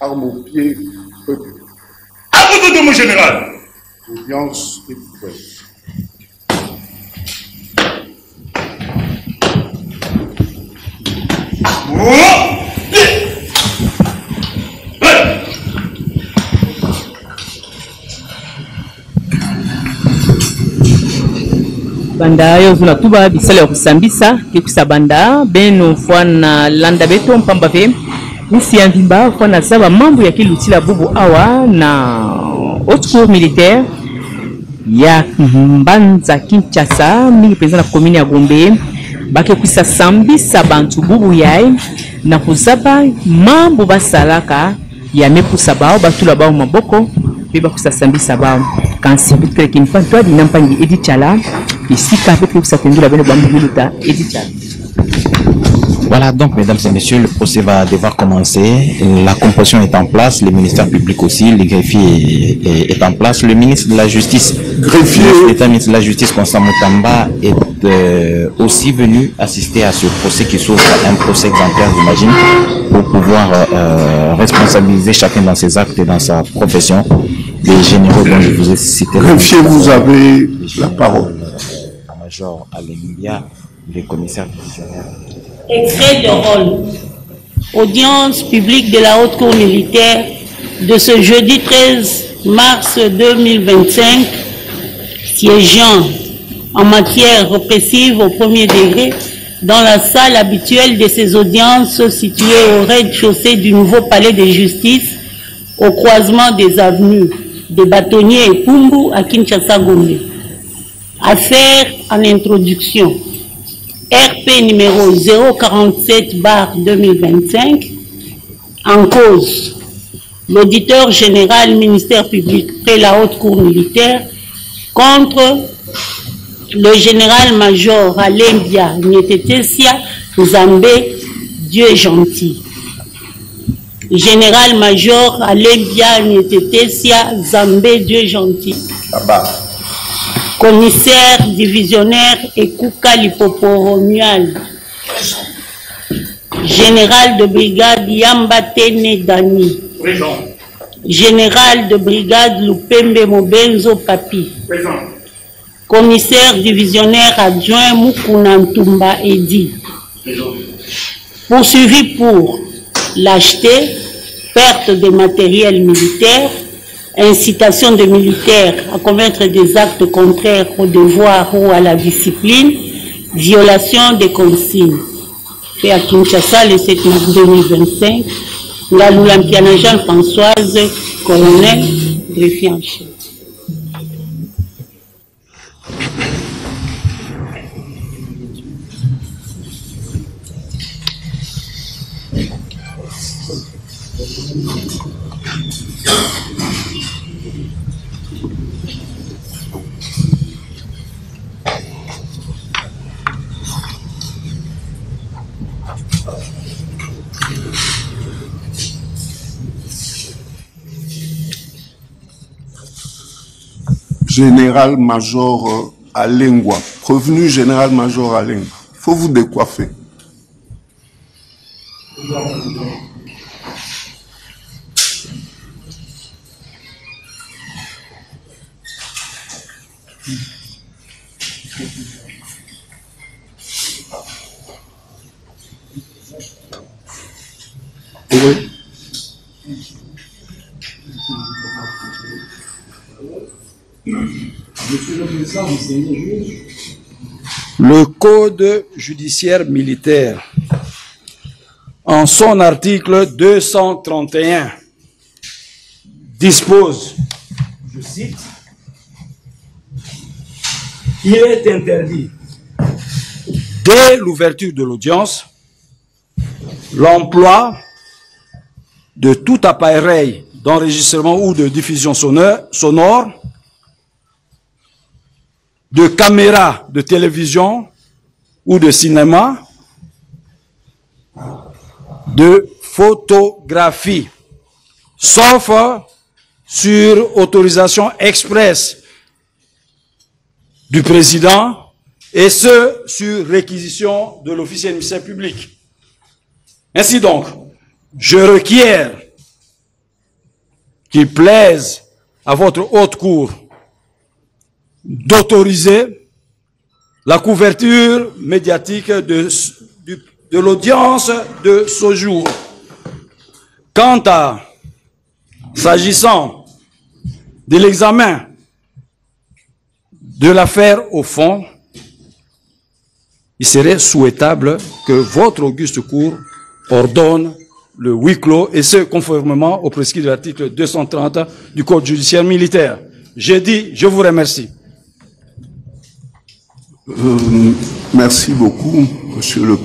Armes au pied, peuple. À votre de mon général. L'audience est ouverte. Banda yo vuna tuba bisale ya kusambisa kikusa banda beno fwana landa beto mpamba ve usi ya mvimba fwana zaba mambo ya kilutila bubu awa na haute cour militaire ya Mbanza Kinshasa mingi penza na komini ya Gombe bake kusa sambisa bantu bubu yai na kuzaba mambo basalaka ya mepusa bao batula bao maboko beba kusa sambisa bao kansi bitre kinfanto di nampangi edichala ici Voilà, donc, mesdames et messieurs, le procès va devoir commencer. La composition est en place, le ministère public aussi, le greffier est en place. Le ministre de la Justice, l'État ministre de la Justice, Constant Moutamba, est aussi venu assister à ce procès qui s'ouvre, un procès exemplaire, j'imagine, pour pouvoir responsabiliser chacun dans ses actes et dans sa profession. Les généraux dont je vous ai cité. Greffier, vous avez la parole. Major Alengia, le commissaire divisionnaire. Extrait de rôle. Audience publique de la Haute Cour militaire de ce jeudi 13 mars 2025, siégeant en matière répressive au premier degré dans la salle habituelle de ces audiences située au rez-de-chaussée du nouveau palais de justice au croisement des avenues de Bâtonnier et Pumbu à Kinshasa-Gombe. Affaire en introduction. RP numéro 047/2025. En cause, l'auditeur général ministère public près la haute cour militaire contre le général-major Alembia Nyetetesia Zambé, Dieu est gentil. Général-major Alembia Nyetetesia Zambé, Dieu est gentil. Commissaire divisionnaire Ekuka Lipoporomial. Général de brigade Yambatene Dani. Présent. Général de brigade Lupembe Mobenzo Papi. Présent. Commissaire divisionnaire adjoint Mukuna Ntumba Edi. Présent. Poursuivi pour lâcheté, perte de matériel militaire, incitation de militaires à commettre des actes contraires au devoir ou à la discipline, violation des consignes. Fait à Kinshasa le 7 mars 2025, Ngaloulampiana Jean-Françoise, colonel, greffier en chef. Général-major Alengwa, prévenu général-major Alengwa, il faut vous décoiffer. Oui. Le Code judiciaire militaire, en son article 231, dispose, je cite, « Il est interdit, dès l'ouverture de l'audience, l'emploi de tout appareil d'enregistrement ou de diffusion sonore, de caméras de télévision ou de cinéma, de photographie, sauf sur autorisation expresse du président et ce sur réquisition de l'officier du ministère public. Ainsi donc, je requiers qu'il plaise à votre haute cour d'autoriser la couverture médiatique de l'audience de ce jour. S'agissant de l'examen de l'affaire au fond, il serait souhaitable que votre auguste cour ordonne le huis clos, et ce, conformément au prescrit de l'article 230 du Code judiciaire militaire. J'ai dit, je vous remercie. Merci beaucoup, monsieur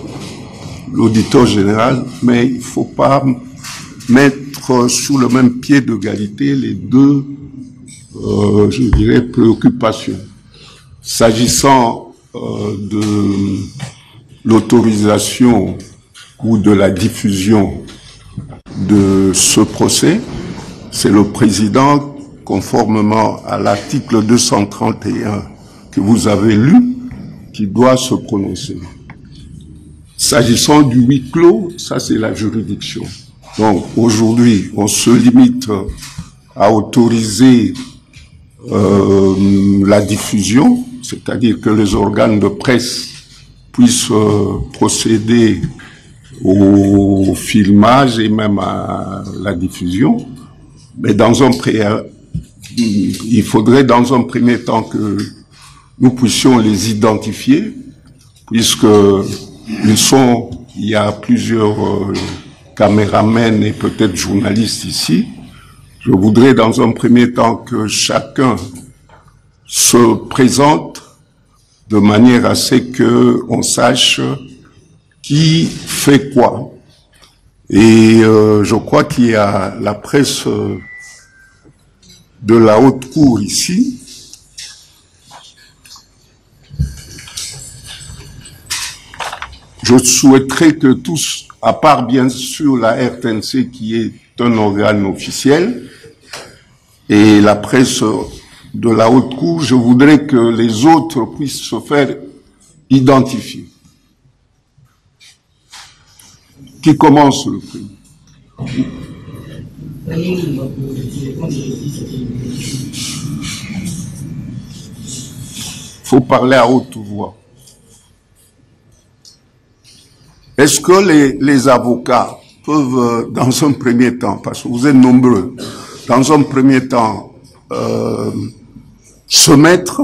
l'auditeur général, mais il ne faut pas mettre sur le même pied d'égalité les deux, je dirais, préoccupations. S'agissant de l'autorisation ou de la diffusion de ce procès, c'est le président, conformément à l'article 231 que vous avez lu, qui doit se prononcer. S'agissant du huis clos, ça c'est la juridiction. Donc aujourd'hui, on se limite à autoriser la diffusion, c'est-à-dire que les organes de presse puissent procéder au filmage et même à la diffusion. Mais il faudrait dans un premier temps que nous puissions les identifier, puisque il y a plusieurs caméramens et peut-être journalistes ici. Je voudrais dans un premier temps que chacun se présente de manière à ce qu'on sache qui fait quoi. Et je crois qu'il y a la presse de la haute cour ici. Je souhaiterais que tous, à part bien sûr la RTNC qui est un organe officiel, et la presse de la haute cour, je voudrais que les autres puissent se faire identifier. Qui commence le prix? Faut parler à haute voix. Est-ce que les avocats peuvent, dans un premier temps, parce que vous êtes nombreux, dans un premier temps, se mettre,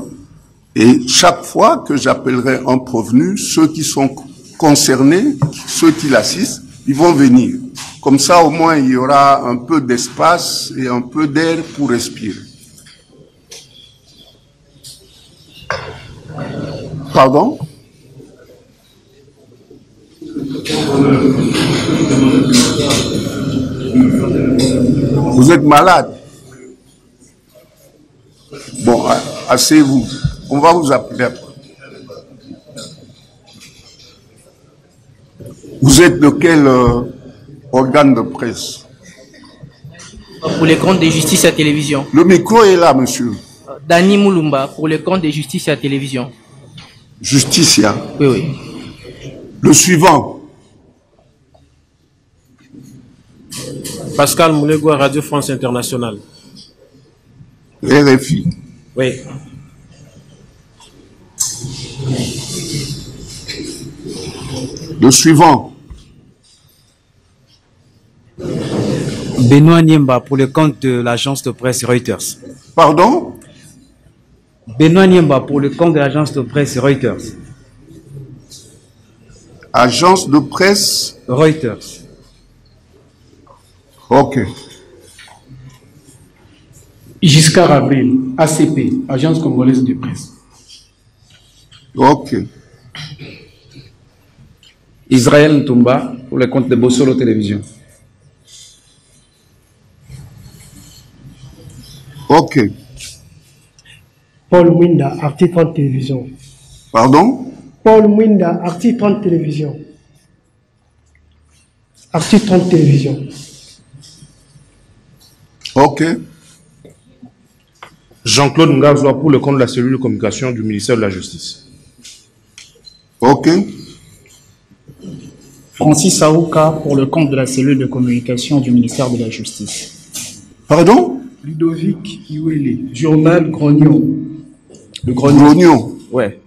et chaque fois que j'appellerai un prévenu, ceux qui sont concernés, ceux qui l'assistent, ils vont venir. Comme ça, au moins, il y aura un peu d'espace et un peu d'air pour respirer. Pardon? Vous êtes malade? Bon, asseyez-vous. On va vous appeler après. Vous êtes de quel organe de presse? Pour les comptes de justice à télévision. Le micro est là, monsieur. Dani Moulumba, pour les comptes de justice à télévision. Justicia. Oui, oui. Le suivant. Pascal Moulegua, Radio France Internationale. RFI. Oui. Le suivant. Benoît Niemba, pour le compte de l'agence de presse Reuters. Pardon? Benoît Niemba, pour le compte de l'agence de presse Reuters. Agence de presse Reuters. Ok. Giscard Avril, ACP, Agence congolaise de presse. Ok. Israël Ntumba, pour le compte de Bossolo Télévision. Ok. Paul Mwinda, Arti 30 Télévision. Pardon? Paul Mwinda, Arti 30 Télévision. Arti 30 Télévision. Ok. Jean-Claude Ngazwa, pour le compte de la cellule de communication du ministère de la Justice. Ok. Francis Aouka, pour le compte de la cellule de communication du ministère de la Justice. Pardon? Ludovic Iwele, journal Grognon. Le Grognon. Ouais.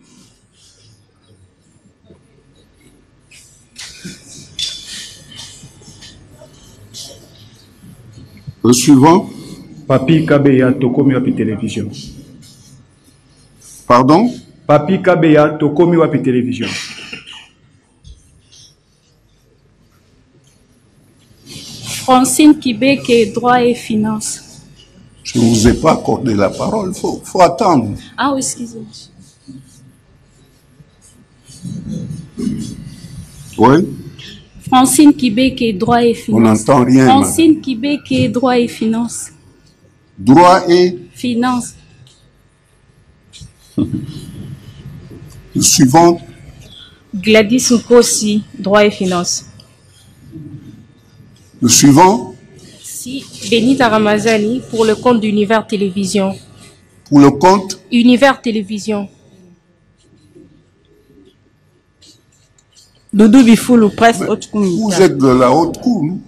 Le suivant. Papi Kabeya Tokomi Wapi Télévision. Pardon? Papi Kabeya Tokomi Wapi Télévision. Francine Kibeke, droit et finances. Je ne vous ai pas accordé la parole, faut attendre. Ah oui, excusez-moi. Oui? Francine Kibeke, droit et finances. On n'entend rien. Francine Kibeke, droit et finances. Droit et? Finances. Le suivant. Gladys Nkosi, droit et finances. Le suivant. Si, Benita Ramazani, pour le compte d'Univers Télévision. Pour le compte? Univers Télévision. Doudou Bifoulou, presse haute cour. Vous êtes de la haute cour, non?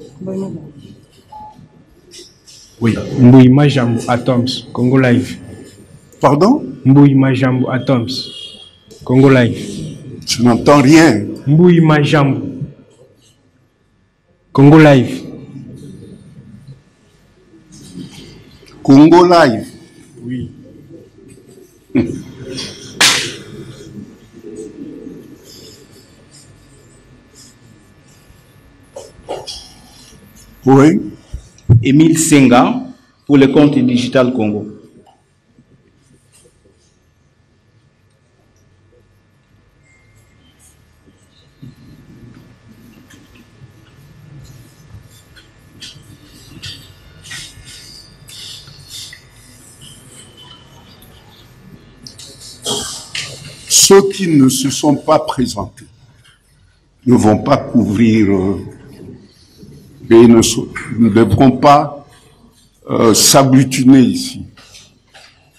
Oui. Mbouy Majambo Atoms, Congo Live. Pardon? Mbouy Majambo Atoms, Congo Live. Je n'entends rien. Mbouy Majambo, Congo Live. Congo Live. Oui. Oui. Émile Senga pour le compte Digital Congo. Ceux qui ne se sont pas présentés ne vont pas couvrir et ne devront pas s'agglutiner ici.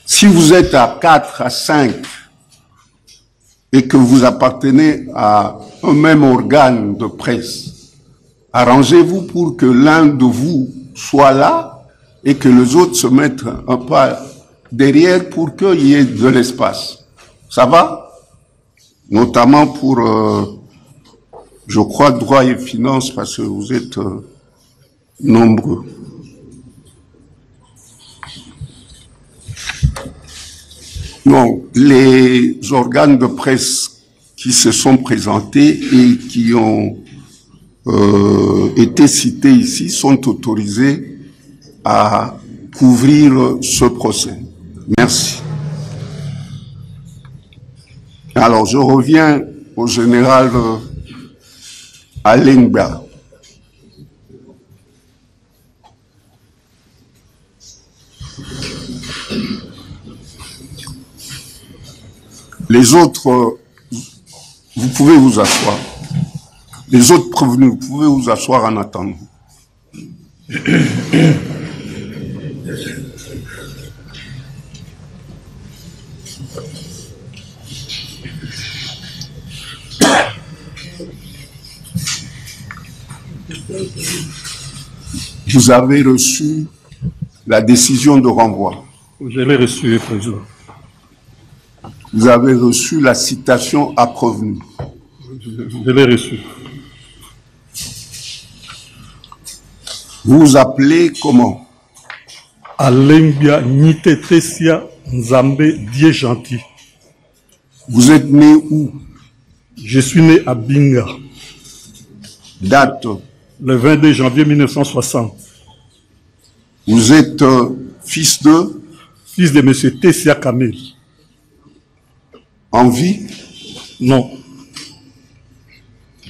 Si vous êtes à 4, à 5 et que vous appartenez à un même organe de presse, arrangez-vous pour que l'un de vous soit là et que les autres se mettent un pas derrière pour qu'il y ait de l'espace. Ça va? Notamment pour, je crois, droit et finances, parce que vous êtes nombreux. Non, les organes de presse qui se sont présentés et qui ont été cités ici sont autorisés à couvrir ce procès. Merci. Alors, je reviens au général Alengba. Les autres, vous pouvez vous asseoir. Les autres prévenus, vous pouvez vous asseoir en attendant. Vous avez reçu la décision de renvoi. Je l'ai reçu, Président. Vous avez reçu la citation à prévenu. Je l'ai reçu. Vous vous appelez comment? Alembia Nitetesia Nzambe Dieu gentil. Vous êtes né où? Je suis né à Binga. Date? Le 22 janvier 1960. Vous êtes fils de? Fils de M. Tessia Kamel. En vie? Non.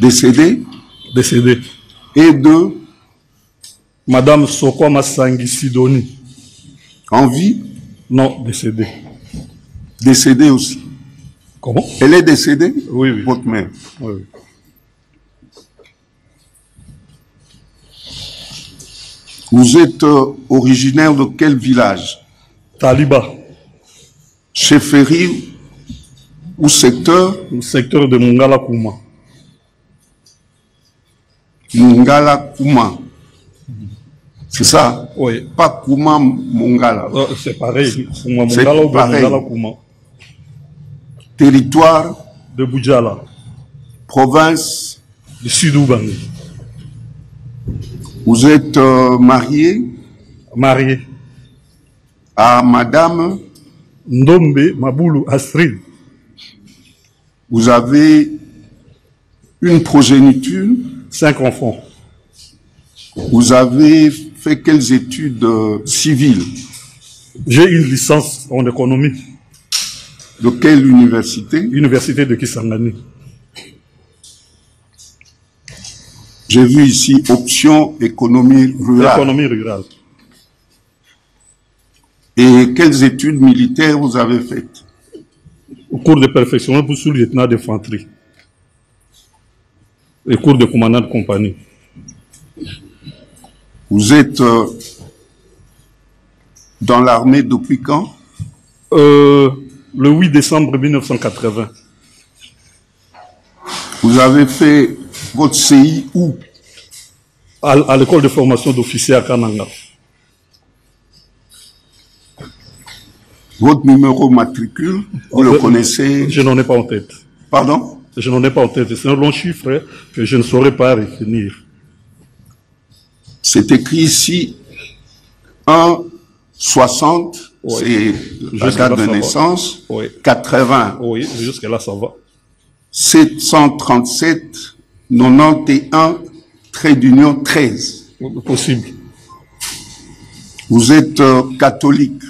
Décédé? Décédé. Et de? Madame Sokwa Masangi Sidoni. En vie? Non, décédé. Décédé aussi. Comment? Elle est décédée? Oui, oui. Votre mère? Oui, oui. Vous êtes originaire de quel village? Taliba. Chefferie ou secteur? Le secteur de Mungala Kouma. Mungala Kouma. C'est ça? Oui. Pas Kouma Mongala. C'est pareil. Kouma C'est Mongala ou pareil. Mongala Kouma. Territoire de Boudjala. Province du Sud-Oubangi. Vous êtes marié? Marié. À Madame Ndombe Maboulou Astrid. Vous avez une progéniture? 5 enfants. Vous avez fait quelles études civiles? J'ai une licence en économie. De quelle université? Université de Kisangani. J'ai vu ici option économie rurale. Économie rurale. Et quelles études militaires vous avez faites? Au cours de perfectionnement pour sous-lieutenant d'infanterie. Et cours de commandant de compagnie. Vous êtes dans l'armée depuis quand? Le 8 décembre 1980. Vous avez fait votre CI où? À l'école de formation d'officier à Kananga. Votre numéro matricule, vous le connaissez? Je n'en ai pas en tête. Pardon? Je n'en ai pas en tête. C'est un long chiffre que je ne saurais pas retenir. C'est écrit ici 1,60, oui. C'est la date de naissance. Oui. 80. Oui, jusque là ça va. 737, 91, trait d'union 13. Possible. Vous êtes catholique?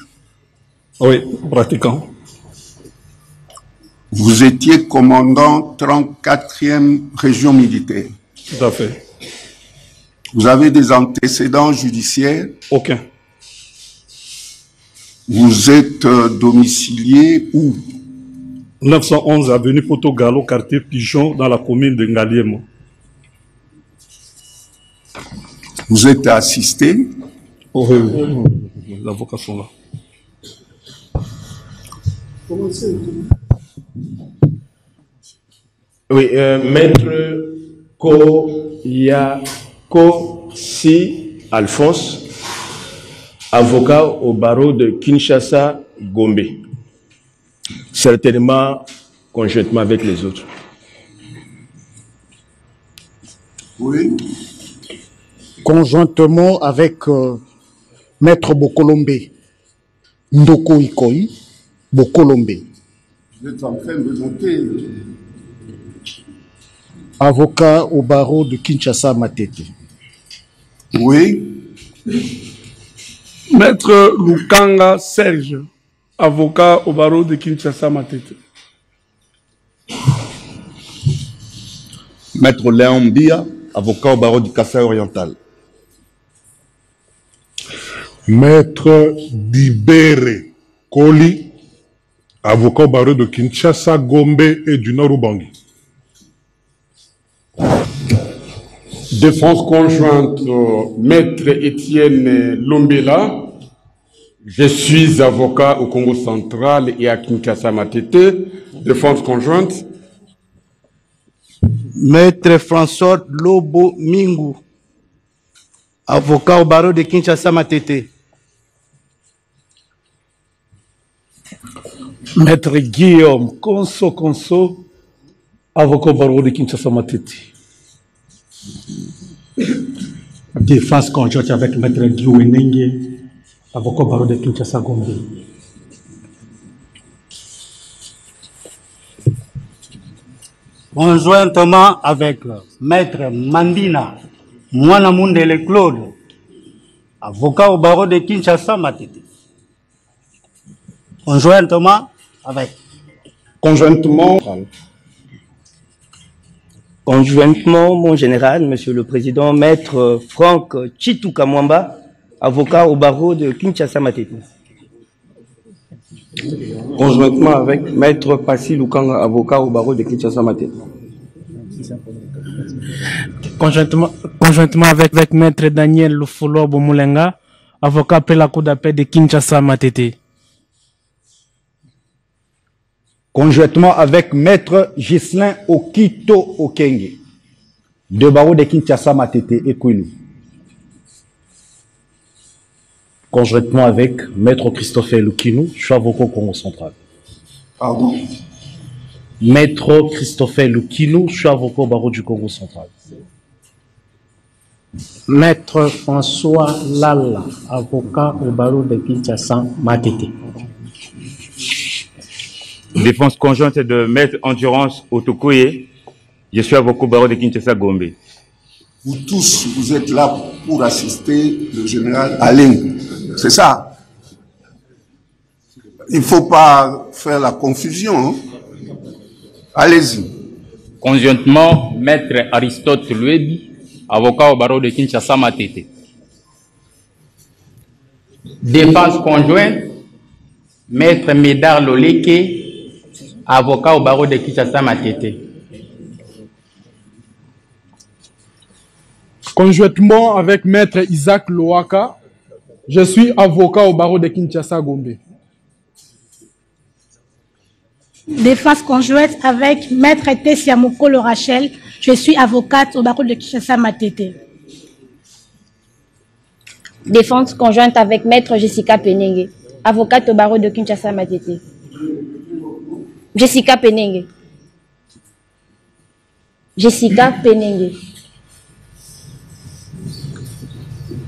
Oui, pratiquant. Vous étiez commandant 34e région militaire. Tout à fait. Vous avez des antécédents judiciaires? Aucun. Vous êtes domicilié où? 911 avenue Poto Gallo, quartier Pigeon, dans la commune de Ngaliemo. Vous êtes assisté? Oui, les avocats sont là. Oui, maître Kosi Alphonse, avocat au barreau de Kinshasa, Gombe. Certainement conjointement avec les autres. Oui. Conjointement avec Maître Bokolombe, Ndoko Ikoyi, Bokolombe. Vous êtes en train de noter. Avocat au barreau de Kinshasa, Matete. Oui. Maître Lukanga Serge, avocat au barreau de Kinshasa, Matete. Maître Léon Mbia, avocat au barreau du Kassai oriental. Maître Dibere Koli, avocat au barreau de Kinshasa, Gombe et du Nord-Ubangi. Défense conjointe, Maître Étienne Lombela. Je suis avocat au Congo central et à Kinshasa Matete. Défense conjointe. Maître François Lobo Mingu, avocat au barreau de Kinshasa Matete. Maître Guillaume Konso, avocat au barreau de Kinshasa Matete. Défense conjointe avec Maître Guillaume Nengue, avocat au barreau de Kinshasa Gombe. Conjointement avec Maître Mandina Mwanamundele Claude, avocat au barreau de Kinshasa Matete. Conjointement avec. Conjointement. Conjointement, mon général, Monsieur le Président, Maître Franck Chituka Mwamba, avocat au barreau de Kinshasa Matete. Conjointement avec Maître Passi Lukanga, avocat au barreau de Kinshasa Matete. Conjointement avec Maître Daniel Lufolo Bomulenga, avocat après la cour d'appel de Kinshasa Matete. Conjointement avec Maître Ghislain Okito Okenge, de barreau de Kinshasa Matete et Kouilou. conjointement avec Maître Christophe Lukinou, je suis avocat au Congo central. Pardon? Maître Christophe Lukinou, je suis avocat au barreau du Congo central. Maître François Lala, avocat au barreau de Kinshasa, Matete. Défense conjointe de Maître Endurance Otokoye, je suis avocat au barreau de Kinshasa, Gombe. Vous tous, vous êtes là pour assister le général Alain. C'est ça. Il ne faut pas faire la confusion. Hein? Allez-y. Conjointement, Maître Aristote Luebi, avocat au barreau de Kinshasa, Matete. Défense conjointe, Maître Médard Loleke, avocat au barreau de Kinshasa, Matete. Conjointement avec Maître Isaac Loaka, je suis avocat au barreau de Kinshasa, Gombe. Défense conjointe avec Maître Tessia Mokolo Rachel, je suis avocate au barreau de Kinshasa, Matete. Défense conjointe avec Maître Jessica Penenge, avocate au barreau de Kinshasa, Matete. Jessica Penenge. Jessica Penenge.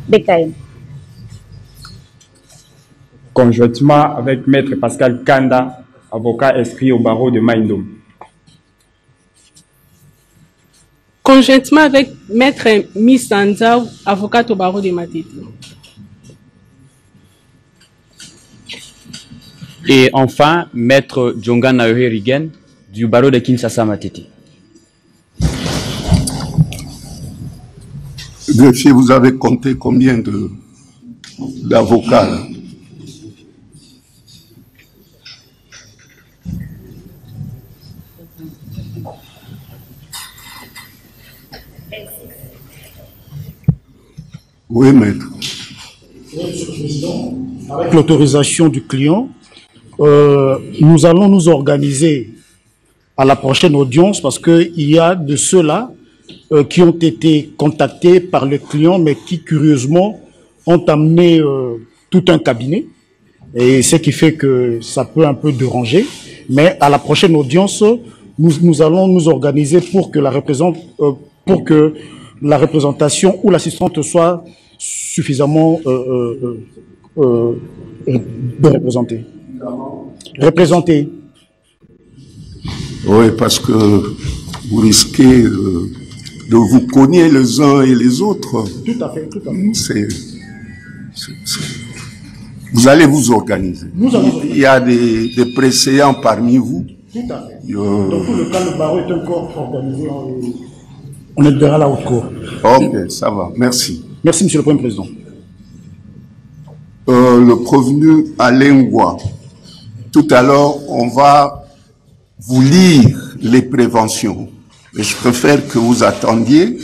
BKM. Conjointement avec Maître Pascal Kanda, avocat inscrit au barreau de Maïndom. Conjointement avec Maître Miss Sanzao, avocate au barreau de Matete. Et enfin, Maître Djonga Naohe Rigen, du barreau de Kinshasa, Matete. Greffier, vous avez compté combien d'avocats? Oui, maître. Avec l'autorisation du client, nous allons nous organiser à la prochaine audience parce qu'il y a de ceux-là qui ont été contactés par le client, mais qui, curieusement, ont amené tout un cabinet. Et ce qui fait que ça peut un peu déranger. Mais à la prochaine audience, nous allons nous organiser pour que la représentation ou l'assistante soit suffisamment représentée. Oui, parce que vous risquez de vous cogner les uns et les autres. Tout à fait, tout à fait. Vous allez vous organiser. Il y a des préséants parmi vous. Tout à fait. Dans tout le cas, le barreau est encore organisé. On est derrière la haute cour. Ok, ça va. Merci. Merci, Monsieur le Premier Président. Le prévenu Alain Goua. Tout à l'heure, on va vous lire les préventions. Et je préfère que vous attendiez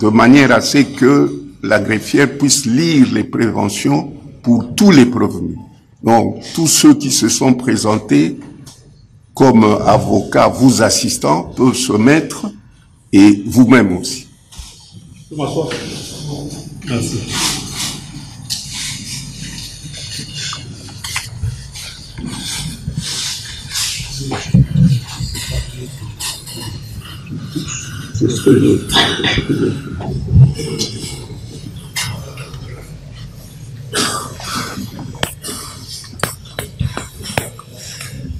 de manière à ce que la greffière puisse lire les préventions pour tous les prévenus. Donc, tous ceux qui se sont présentés comme avocats, vous assistants, peuvent se mettre, et vous-même aussi. Merci.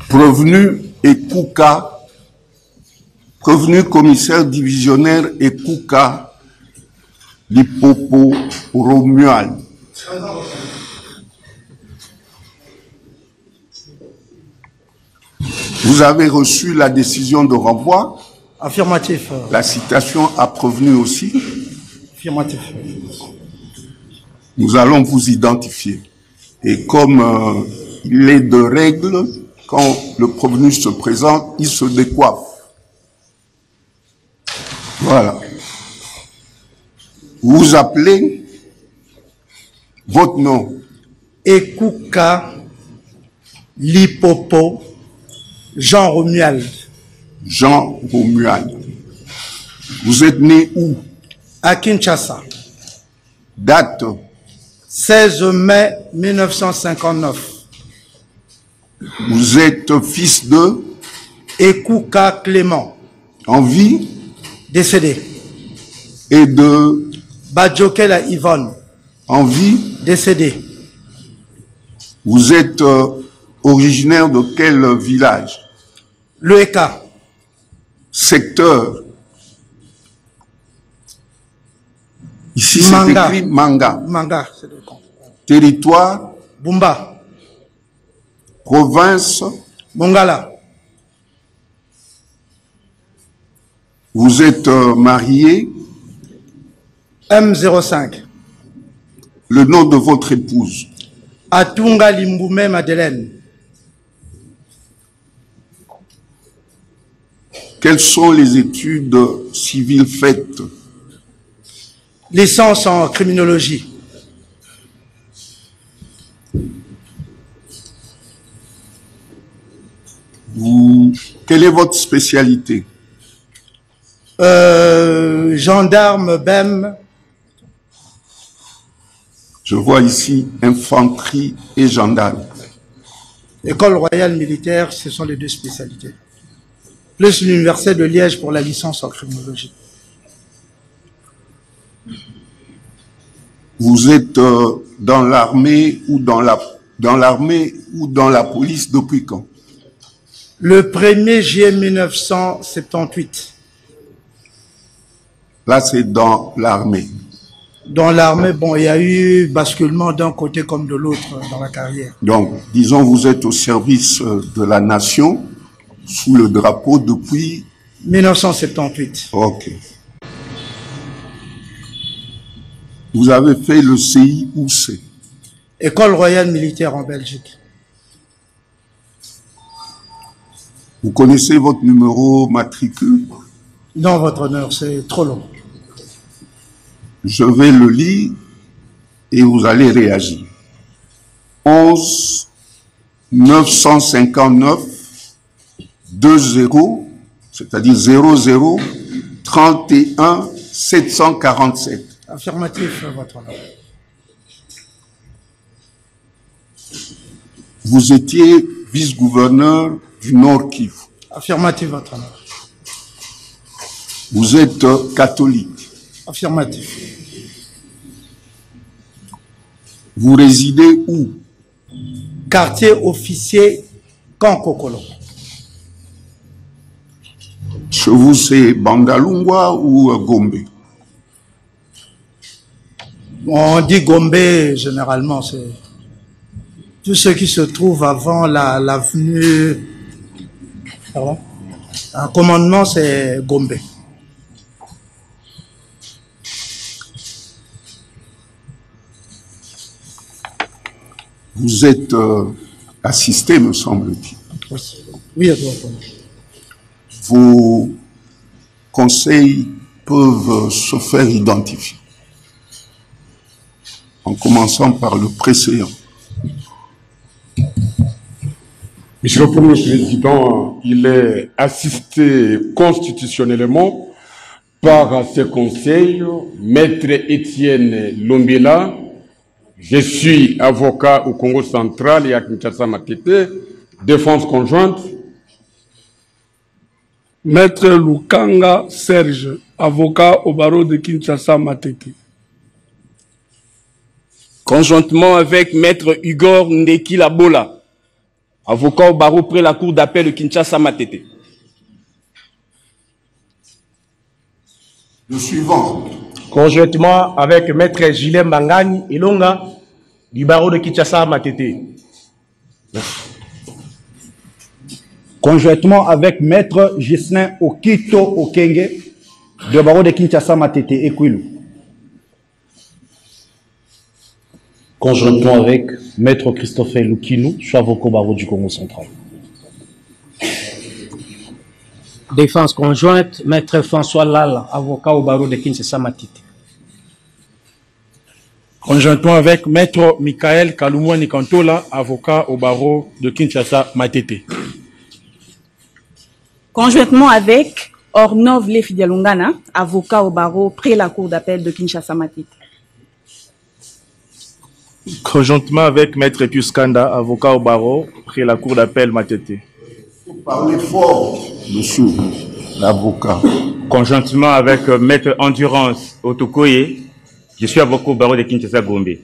Prévenu Ekouka, prévenu commissaire divisionnaire Ekouka Lipopo Romuald. Vous avez reçu la décision de renvoi? Affirmatif. La citation a prévenu aussi? Affirmatif. Nous allons vous identifier. Et comme il est de règle, quand le prévenu se présente, il se décoiffe. Voilà. Vous appelez votre nom? Ekouka Lipopo Jean Romuald. Jean Romuald. Vous êtes né où? À Kinshasa. Date? 16 mai 1959. Vous êtes fils de Ekouka Clément. En vie. Décédé. Et de Badjokela Yvonne. En vie. Décédé. Vous êtes originaire de quel village? Le Eka. Secteur. Ici, c'est écrit Manga. Manga, c'est le compte. Territoire. Bumba. Province. Mongala. Vous êtes marié. M05. Le nom de votre épouse. Atunga Limboumé Madeleine. Quelles sont les études civiles faites? Licence en criminologie. Quelle est votre spécialité? Gendarme, BEM. Je vois ici infanterie et gendarme. École royale militaire, ce sont les deux spécialités. Plus l'université de Liège pour la licence en criminologie. Vous êtes dans l'armée ou dans la police depuis quand? Le 1er juillet 1978. Là, c'est dans l'armée. Dans l'armée, bon, il y a eu basculement d'un côté comme de l'autre dans la carrière. Donc, disons, vous êtes au service de la nation, sous le drapeau depuis 1978. Ok. Vous avez fait le CI où c'est? École royale militaire en Belgique. Vous connaissez votre numéro matricule? Non, votre honneur, c'est trop long. Je vais le lire et vous allez réagir. 11 959 20, c'est-à-dire 00 31 747. Affirmatif, votre honneur. Vous étiez vice-gouverneur du Nord Kivu. Affirmatif, votre honneur. Vous êtes catholique. Affirmatif. Vous résidez où? Quartier officier Kankokolo. Chez vous, c'est Bandalungwa ou Gombe? On dit Gombe, généralement, c'est tout ce qui se trouve avant l'avenue. Un commandement, c'est Gombe. Vous êtes assisté, me semble-t-il. Oui, vos conseils peuvent se faire identifier. En commençant par le précédent. Monsieur le Premier Président, il est assisté constitutionnellement par ses conseils, Maître Étienne Lombela. Je suis avocat au Congo central et à Kinshasa Matete, défense conjointe. Maître Lukanga Serge, avocat au barreau de Kinshasa Matete. Conjointement avec Maître Igor Ndeki Labola, avocat au barreau près la cour d'appel de Kinshasa Matete. Le suivant. Conjointement avec Maître Gilles Mbangani Ilonga du barreau de Kinshasa Matete. Conjointement avec Maître Gislain Okito Okenge du barreau de Kinshasa Matete et Kwilu. Conjointement avec Maître Christophe Lukinou, je suis avocat au barreau du Congo central. Défense conjointe, Maître François Lala, avocat au barreau de Kinshasa Matete. Conjointement avec Maître Michael Kalumwa Nikantola, avocat au barreau de Kinshasa Matete. Conjointement avec Ornov Lefidialungana, avocat au barreau près la cour d'appel de Kinshasa Matete. Conjointement avec Maître Pius Kanda, avocat au barreau, près la cour d'appel Matete. Parlez fort, monsieur l'avocat. Conjointement avec Maître Endurance Otokoye, je suis avocat au barreau de Kinshasa Gombe.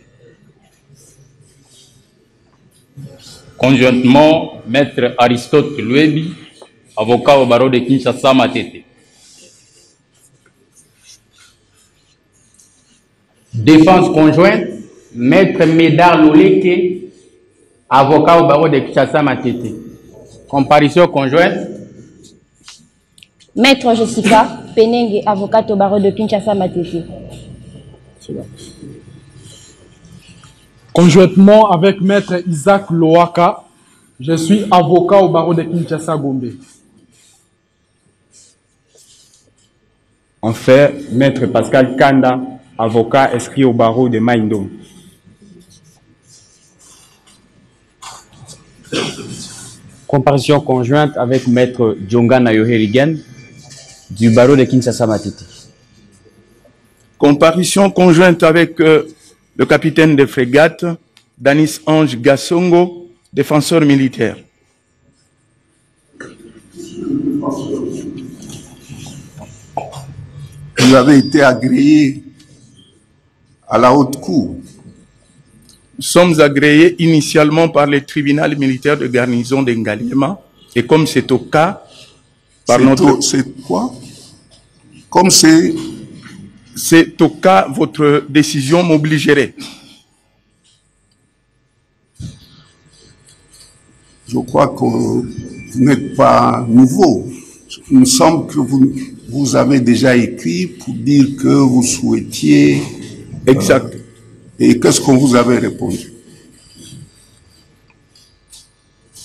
Conjointement, Maître Aristote Luebi, avocat au barreau de Kinshasa Matete. Défense conjointe, Maître Médard Loleke, avocat au barreau de Kinshasa Matete. Comparution conjointe, Maître Jessica Penenge, avocate au barreau de Kinshasa Matete. Conjointement avec Maître Isaac Loaka, je suis avocat au barreau de Kinshasa Gombe. Enfin, Maître Pascal Kanda, avocat inscrit au barreau de Maïndom. Comparution conjointe avec Maître Djongana Yoherigen du barreau de Kinshasa Matete. Comparution conjointe avec le capitaine de frégate, Danis Ange Gassongo, défenseur militaire. Vous avez été agréé à la haute cour. Nous sommes agréés initialement par le tribunal militaire de garnison d'Engalema, et comme c'est au cas, par notre... C'est quoi? Comme c'est... C'est au cas, votre décision m'obligerait. Je crois que vous n'êtes pas nouveau. Il me semble que vous avez déjà écrit pour dire que vous souhaitiez... Exact. Et qu'est-ce qu'on vous avait répondu?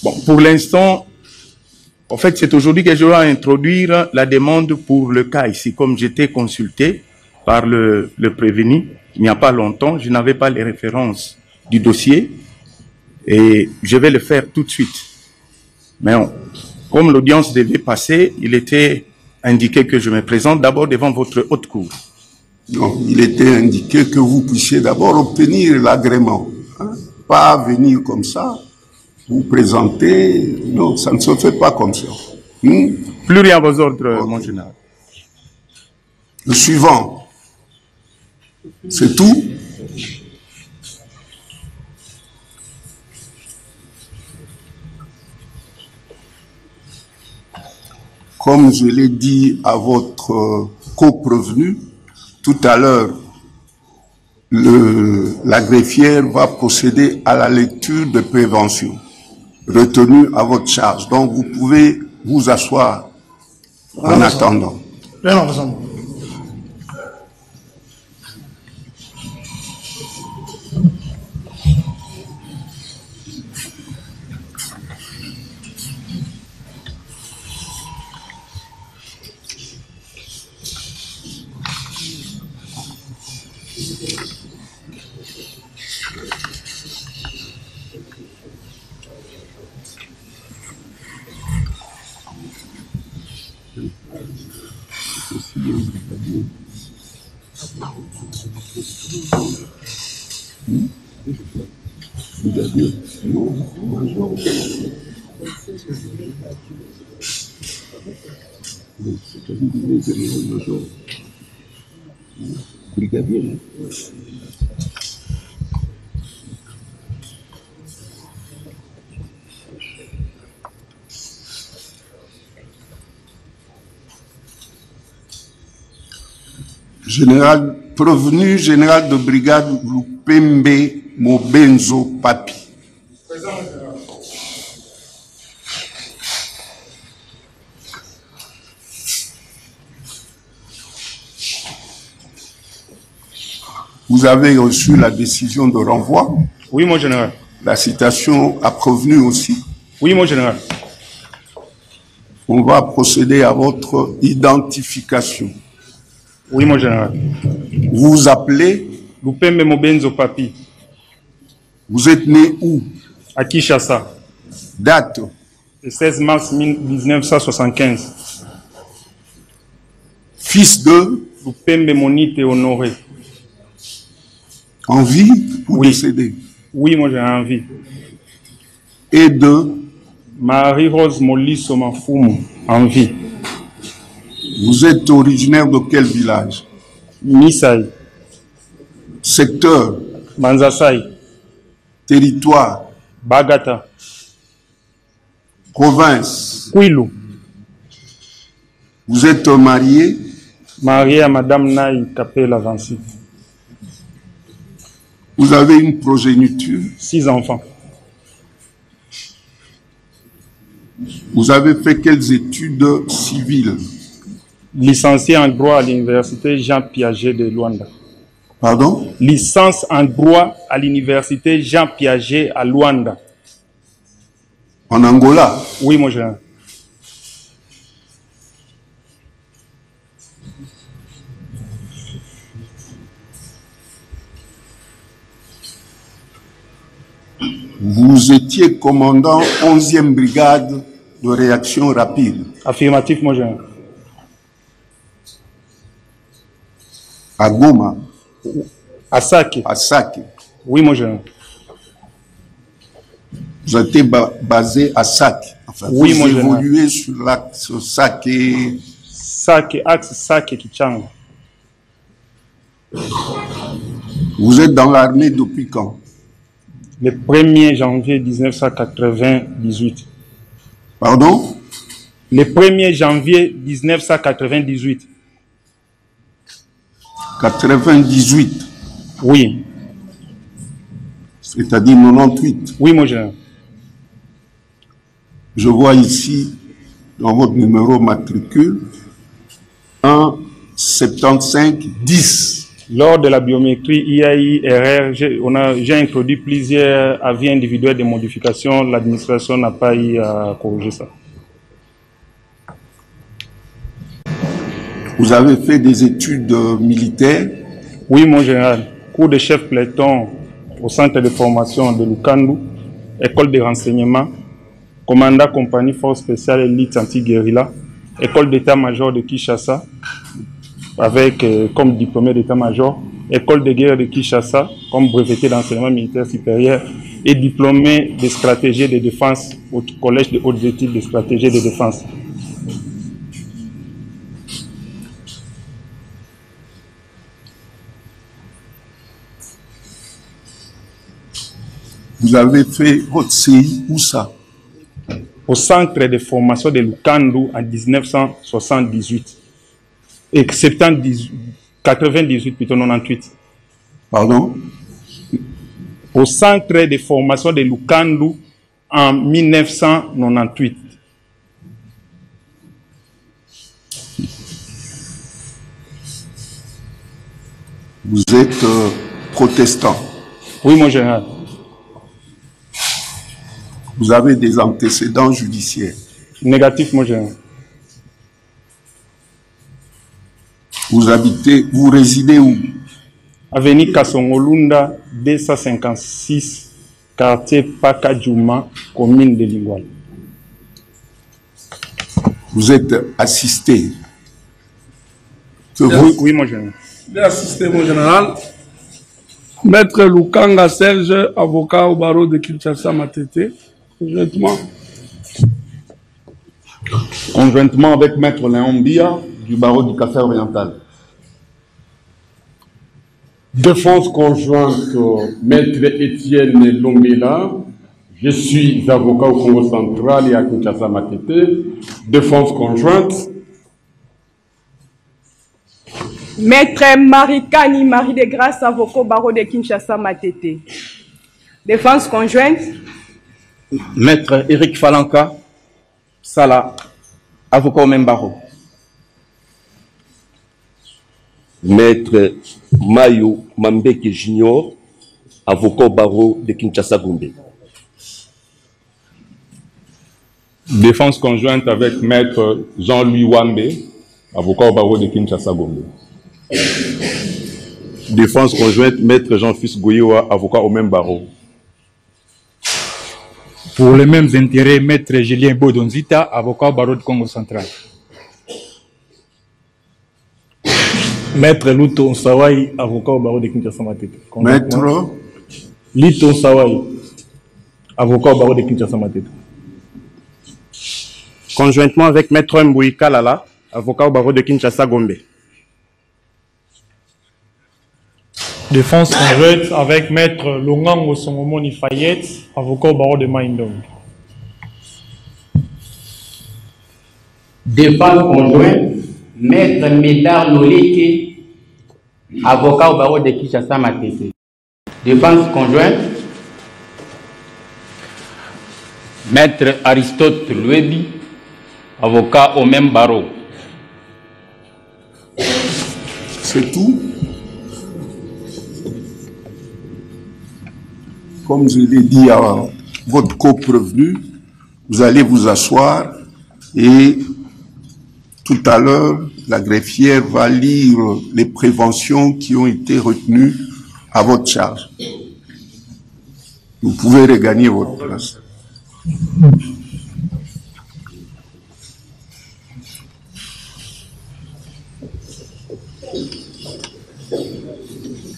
Bon, pour l'instant, en fait, c'est aujourd'hui que je dois introduire la demande pour le cas ici. Comme j'étais consulté par le prévenu, il n'y a pas longtemps, je n'avais pas les références du dossier et je vais le faire tout de suite. Mais comme l'audience devait passer, il était indiqué que je me présente d'abord devant votre haute cour. Non, il était indiqué que vous puissiez d'abord obtenir l'agrément. Hein? Pas venir comme ça, vous présenter. Non, ça ne se fait pas comme ça. Plus rien à vos ordres, mon général. Le suivant. C'est tout? Comme je l'ai dit à votre co-prévenu, tout à l'heure, la greffière va procéder à la lecture de prévention retenue à votre charge. Donc, vous pouvez vous asseoir en attendant. Général, prévenu général de brigade Lupembe Mobenzo Papi. Vous avez reçu la décision de renvoi? Oui, mon général. La citation a prévenu aussi? Oui, mon général. On va procéder à votre identification. Oui, mon général. Vous vous appelez? Lupembe Mobenzo Papi. Vous êtes né où? À Kinshasa. Date? Le 16 mars 1975. Fils de? Lupembe Monite Honoré. En vie ou décédé? Oui, moi j'ai envie. Et de Marie-Rose Molisso Mafumu, en vie. Vous êtes originaire de quel village? Misai. Secteur? Manzasai. Territoire? Bagata. Province? Kwilu. Vous êtes marié? Marié à Madame Naï Capella Vancy. Vous avez une progéniture? 6 enfants. Vous avez fait quelles études civiles? Licencié en droit à l'université Jean Piaget de Luanda. Pardon? Licence en droit à l'université Jean Piaget à Luanda. En Angola? Oui, mon général. Vous étiez commandant 11e brigade de réaction rapide. Affirmatif, mon général. À Goma? À Sake. À Sake. Oui, mon général. Vous étiez basé à Sake. Enfin, oui, vous mon général. évoluez sur l'axe Sake. Sake, axe Sake Kichanga. Vous êtes dans l'armée depuis quand? Le 1er janvier 1998. Pardon? Le 1er janvier 1998. 98? Oui. C'est-à-dire 98? Oui, mon général. Je vois ici, dans votre numéro matricule, 17510. Lors de la biométrie IAI-RR, j'ai introduit plusieurs avis individuels de modification. L'administration n'a pas eu à corriger ça. Vous avez fait des études militaires? Oui, mon général. Cours de chef peloton au centre de formation de Lukandu, école de renseignement, commandant compagnie force spéciale élite anti-guérilla, école d'état-major de Kinshasa, avec comme diplômé d'état-major, école de guerre de Kinshasa, comme breveté d'enseignement militaire supérieur, et diplômé de stratégie de défense au collège de hautes études de stratégie de défense. Vous avez fait votre CI où ça? Au centre de formation de Lukandu en 1978. Et 98 plutôt 98. Pardon? Au centre de formation de Lukandu en 1998. Vous êtes protestant? Oui, mon général. Vous avez des antécédents judiciaires? Négatif, mon général. Vous résidez où? Avenue Kasongolunda, 256, quartier Pakadjouma, commune de Lingoual. Vous êtes assisté? Oui, mon général. J'ai assisté, mon général. Maître Lukanga Serge, avocat au barreau de Kinshasa Matete. Conjointement avec Maître Léon Bia du barreau du Café Oriental. Défense conjointe, Maître Étienne Lombela. Je suis avocat au Congo central et à Kinshasa Matete. Défense conjointe. Maître Marikani, Marie de Grâce, avocat au barreau de Kinshasa Matete. Défense conjointe. Maître Eric Falanka, Sala, avocat au même barreau. Maître Mayo Mambeke Junior, avocat au barreau de Kinshasa Gombe. Défense conjointe avec Maître Jean-Louis Wambe, avocat au barreau de Kinshasa Gombe. Défense conjointe Maître Jean-Fils Goyewa, avocat au même barreau. Pour les mêmes intérêts, Maître Julien Bodonzita, avocat au barreau de Congo central. Maître Luto Nsawai, avocat au barreau de Kinshasa Matete. Maître Luto Nsawai, avocat au barreau de Kinshasa Matete. Conjointement avec Maître Mboui Kalala, avocat au barreau de Kinshasa Gombe. Défense conjointe avec Maître Longango Songomoni Fayette, avocat au barreau de Maïndong. Défense conjointe, Maître Médard Noleke, avocat au barreau de Kinshasa Matete. Défense conjointe, Maître Aristote Luebi, avocat au même barreau. C'est tout. Comme je l'ai dit à votre co-prévenu, vous allez vous asseoir et tout à l'heure, la greffière va lire les préventions qui ont été retenues à votre charge. Vous pouvez regagner votre place.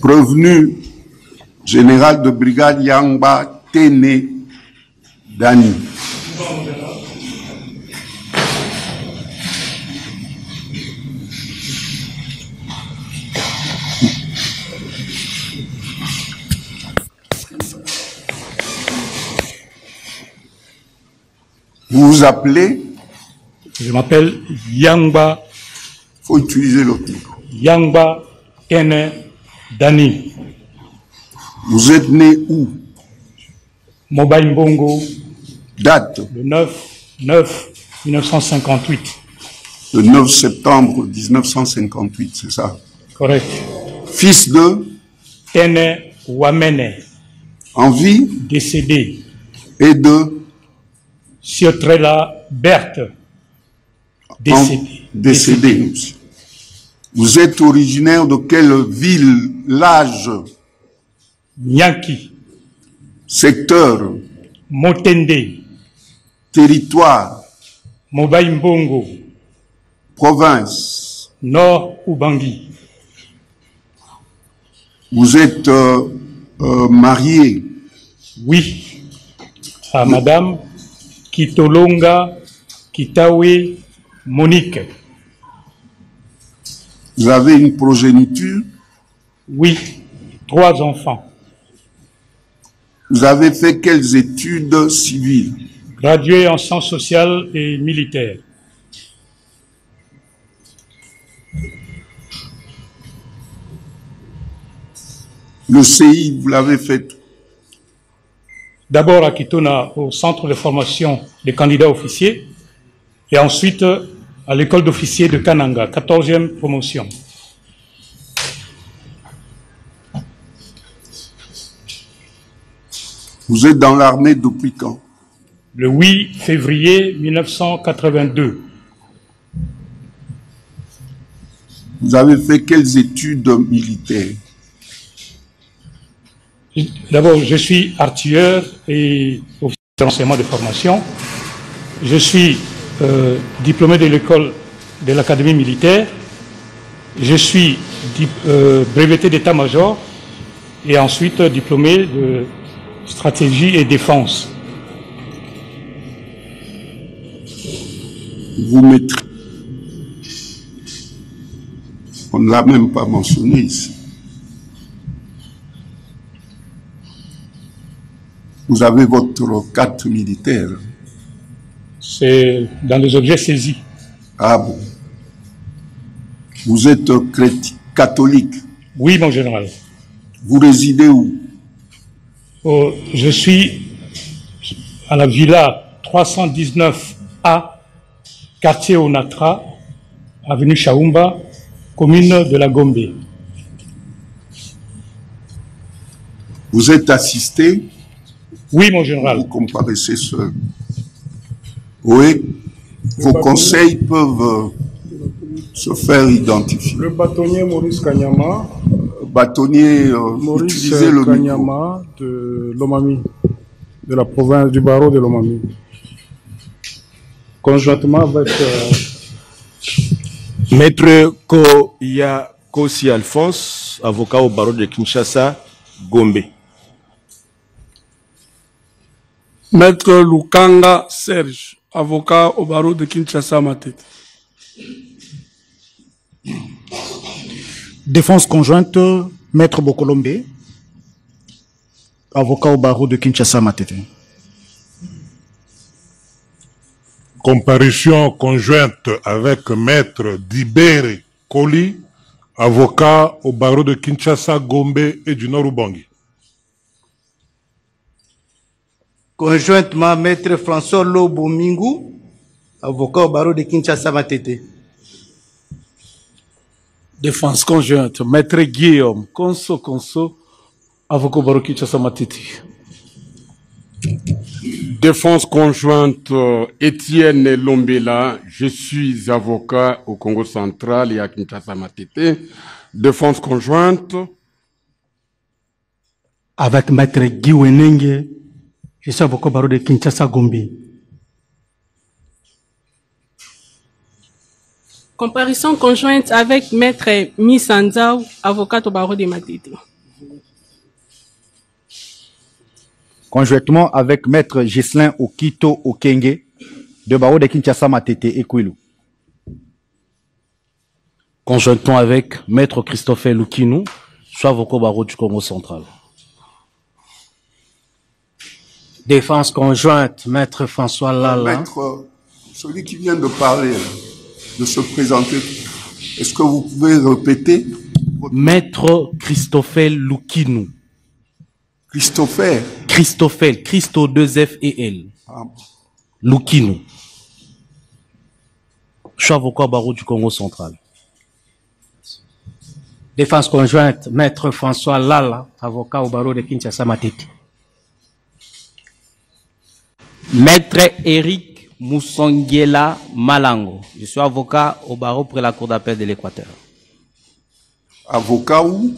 Prévenu général de brigade Yangba Tene Dani. Vous vous appelez? Je m'appelle Yangba. Faut utiliser l'autre micro. Yangba Tene Dani. Vous êtes né où? Mobile Bongo. Date? Le 9/9/1958. Le 9 septembre 1958, c'est ça? Correct. Fils de? Tene Wamene. En vie? Décédé. Et de? Siotrela Berthe. Décédé. Décédé. Vous êtes originaire de quelle ville, l'âge? Nyanki. Secteur? Motende. Territoire? Mobile Mbongo. Province? Nord Ubangi. Vous êtes marié? Oui. À Madame Kitolonga Kitawe Monique. Vous avez une progéniture? Oui, 3 enfants. Vous avez fait quelles études civiles? Gradué en sciences sociales et militaires. Le CI, vous l'avez fait? D'abord à Kitona, au centre de formation des candidats officiers, et ensuite à l'école d'officiers de Kananga, 14e promotion. Vous êtes dans l'armée depuis quand? Le 8 février 1982. Vous avez fait quelles études militaires? D'abord, je suis artilleur et officier de renseignement de formation. Je suis diplômé de l'école de l'académie militaire. Je suis breveté d'état-major et ensuite diplômé de stratégie et défense. Vous maîtrisez. On ne l'a même pas mentionné ici. Vous avez votre carte militaire. C'est dans les objets saisis. Ah bon. Vous êtes catholique? Oui, mon général. Vous résidez où? Je suis à la villa 319A, quartier Onatra, avenue Chaoumba, commune de la Gombe. Vous êtes assisté? Oui, mon général. Vous comparaissez seul. Oui, vos conseils peuvent se faire identifier. Le bâtonnier Maurice Kanyama. Bâtonnier, Maurice utilisez le Kanyama de Lomami, de la province du barreau de Lomami. Conjointement avec Maître Koya Kossi Alphonse, avocat au barreau de Kinshasa, Gombe. Maître Lukanga Serge, avocat au barreau de Kinshasa Matete. Défense conjointe, Maître Bokolombe, avocat au barreau de Kinshasa Matete. Comparution conjointe avec Maître Dibere Koli, avocat au barreau de Kinshasa, Gombe et du Nord-Ubangi. Conjointement, Maître François Lobo-Mingou, avocat au barreau de Kinshasa Matete. Défense conjointe, Maître Guillaume Konso, avocat au barreau de Kinshasa Matete. Défense conjointe Étienne Lombela, je suis avocat au Congo central et à Kinshasa Matete. Défense conjointe. Avec Maître Guy Wenenge, je suis avocat au barreau de Kinshasa Gombe. Comparution conjointe avec Maître Misanzao, avocat au barreau de Matete. Conjointement avec Maître Ghislain Okito Okenge, de barreau de Kinshasa Matete et Kwilu. Conjointement avec Maître Christophe Lukinou, soit avocat au barreau du Congo central. Défense conjointe, Maître François Lala. Maître, celui qui vient de parler, de se présenter, est-ce que vous pouvez répéter? Maître Christophe Lukinou. Christophel, Christo 2F et L. Lukinou. Je suis avocat au barreau du Congo central. Défense conjointe, Maître François Lala, avocat au barreau de Kinshasa Matete. Maître Eric Moussongela Malango. Je suis avocat au barreau près la Cour d'appel de l'Équateur. Avocat où?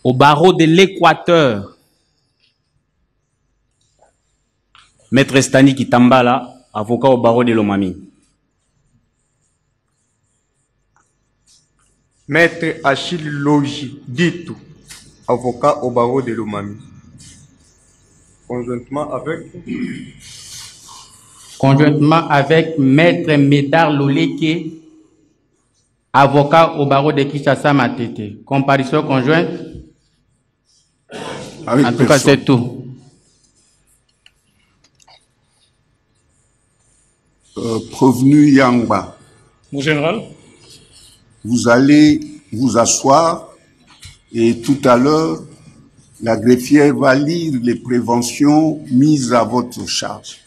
Au barreau de l'Équateur. Maître Stani Kitambala, avocat au barreau de Lomami. Maître Achille Logi Ditou, avocat au barreau de Lomami. Conjointement avec Maître Médard Loleke, avocat au barreau de Kinshasa Matete. Comparution conjointe. Avec en tout cas, c'est tout. Prévenu Yangba. Mon général. Vous allez vous asseoir et tout à l'heure, la greffière va lire les préventions mises à votre charge.